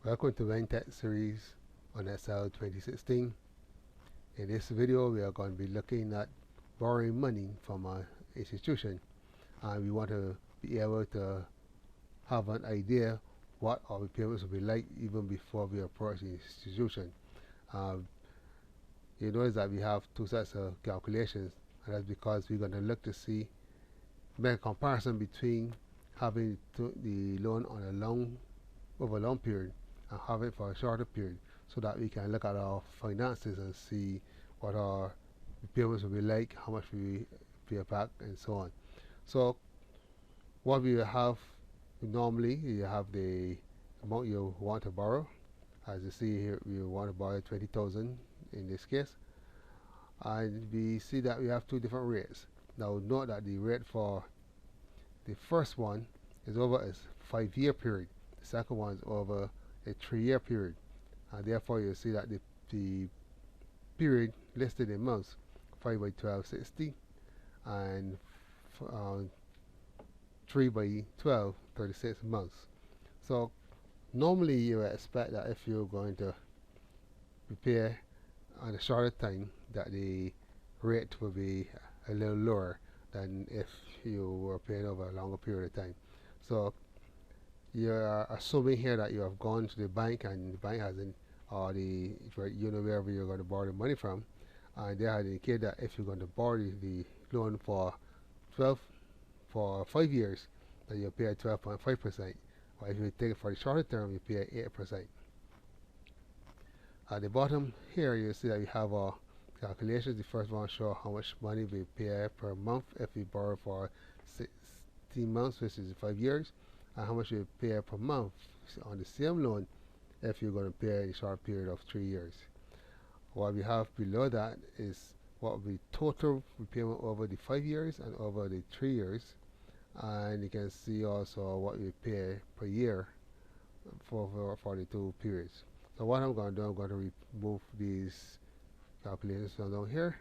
Welcome to Tech series on Excel 2016. In this video, we are going to be looking at borrowing money from an institution, and we want to be able to have an idea what our repayments will be like even before we approach the institution. You notice that we have two sets of calculations, and that's because we're going to look to see, make a comparison between having the loan on over a long period and have it for a shorter period, so that we can look at our finances and see what our repayments will be like, how much we pay back, and so on. So what we have normally, you have the amount you want to borrow. As you see here, we want to borrow 20,000 in this case, and we see that we have two different rates. Now note that the rate for the first one is over a 5-year period. The second one is over a 3-year period, and therefore you see that the period listed in months, 5 by 12, 60, and 3 by 12, 36 months. So normally you would expect that if you're going to prepare on a shorter time, that the rate will be a little lower than if you were paying over a longer period of time. So you are assuming here that you have gone to the bank, and the bank hasn't, or wherever you're going to borrow the money from, and they have indicated that if you're going to borrow the loan for 5 years, that you pay at 12.5%, or if you take it for the shorter term, you pay at 8%. At the bottom here, you see that we have our calculations. The first one shows how much money we pay per month if we borrow for 16 months, which is 5 years, and how much you pay per month on the same loan if you're going to pay a short period of 3 years. What we have below that is what will be total repayment over the 5 years and over the 3 years, and you can see also what we pay per year for the two periods. So what I'm going to do, I'm going to remove these calculations from down here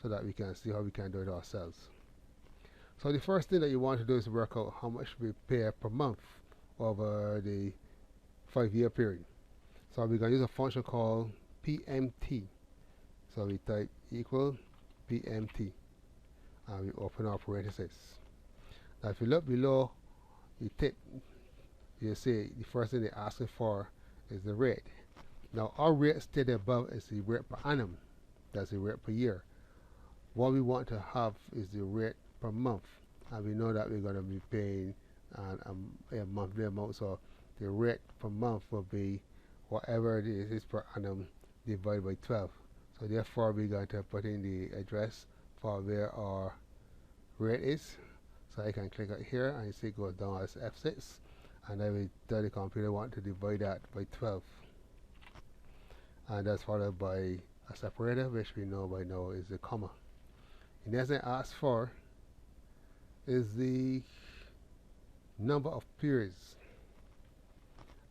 so that we can see how we can do it ourselves. So the first thing that you want to do is work out how much we pay per month over the 5-year period. So we're going to use a function called PMT. So we type equal PMT, and we open our parentheses. Now if you look below, you see the first thing they're asking for is the rate. Now our rate stated above is the rate per annum. That's the rate per year. What we want to have is the rate per month, and we know that we're going to be paying a monthly amount, so the rate per month will be whatever it is per annum divided by 12. So therefore we're going to put in the address for where our rate is. So I can click out here, and you see it goes down as F6, and I will tell the computer I want to divide that by 12, and that's followed by a separator, which we know by now is the comma. The next thing I ask for is the number of periods,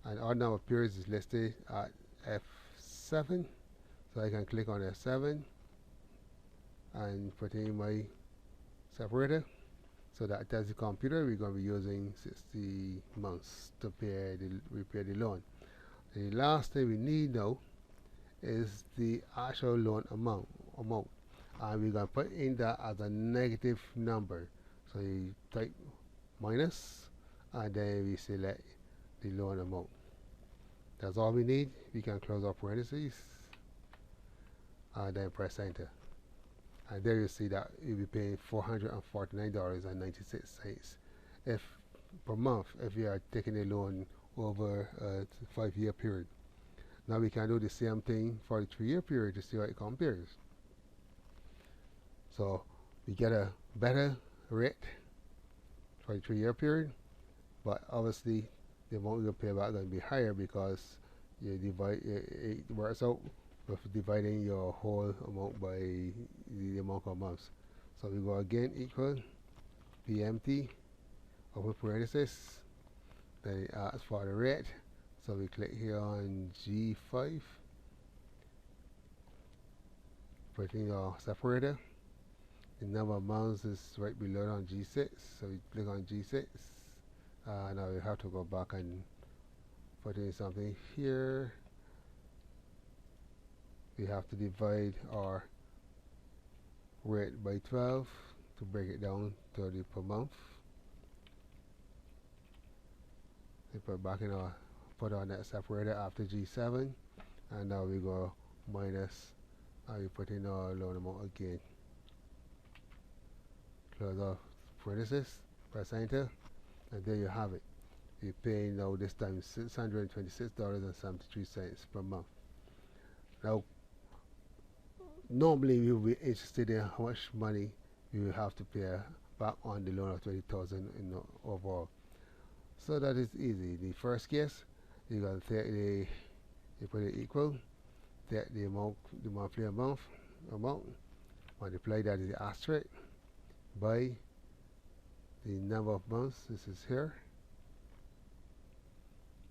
and our number of periods is listed at F7, so I can click on F7 and put in my separator. So that tells the computer we're going to be using 60 months to repay the loan. The last thing we need now is the actual loan amount, and we're going to put in that as a negative number. So you type minus, and then we select the loan amount. That's all we need. We can close our parentheses and then press enter. And there you see that you'll be paying $449.96 per month if you are taking a loan over a 5-year period. Now we can do the same thing for the 3-year period to see how it compares. So we get a better rate for the 3-year period, but obviously the amount you'll pay back is going to be higher because you divide it works out with dividing your whole amount by the amount of months. So we go again equal PMT, open parenthesis, then it asks for the rate, so we click here on G5, put in our separator. The number of months is right below on G6, so we click on G6, now we have to go back and put in something here. We have to divide our rate by 12 to break it down to the per month. We put back in our put our net separator after G7, and now we go minus, and we put in our loan amount again. Close off parenthesis, press enter, and there you have it. You're paying now this time $626.73 per month. Now, normally we will be interested in how much money you will have to pay back on the loan of $20,000 in overall. So that is easy. The first case, you're going to take you put it equal, take the amount, the monthly amount, multiply that is the asterisk by the number of months. This is here.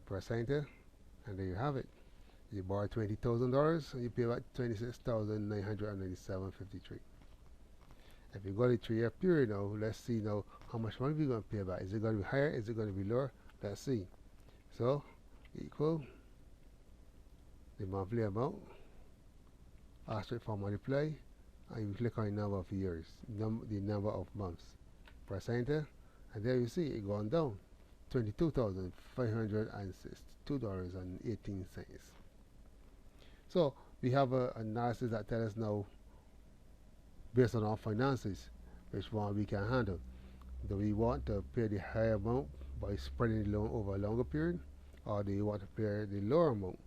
Press enter, and there you have it. You borrow $20,000, and you pay back $26,997.53. If you go to 3-year period now, let's see now how much money we're going to pay back. Is it going to be higher? Is it going to be lower? Let's see. So, equal the monthly amount, asterisk for multiply, and you click on the number of years, the number of months. Press enter, and there you see it going down. $22,562.18. So we have an analysis that tells us now, based on our finances, which one we can handle. Do we want to pay the higher amount by spreading the loan over a longer period, or do you want to pay the lower amount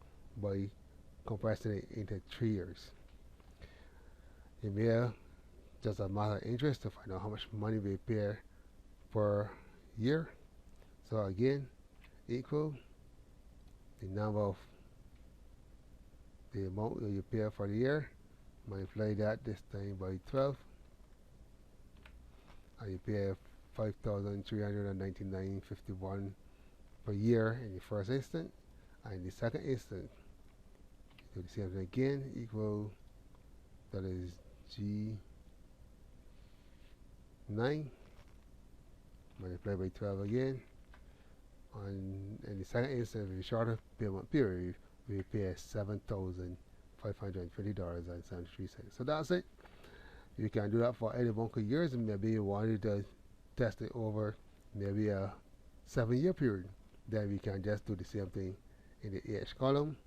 by compressing it into 3 years? It may just a matter of interest to find out how much money we pay per year. So again, equal the number of the amount that you pay for the year, multiply that this time by 12, and you pay $5,399.51 per year in the first instant, and in the second instant, do the same thing again, equal, that is G9, multiply by 12 again. And in the second instance, with a shorter payment period, we pay $7,520.73. So that's it. You can do that for any bunch of years, and maybe you wanted to test it over maybe a 7-year period. Then we can just do the same thing in the H column.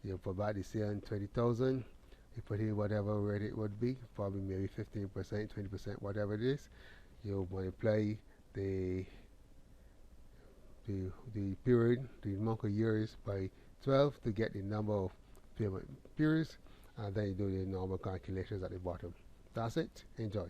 You put back the same 20,000. You put in whatever rate it would be, probably maybe 15%, 20%, whatever it is. You multiply the period, the month of years by 12 to get the number of payment periods, and then you do the normal calculations at the bottom. That's it. Enjoy.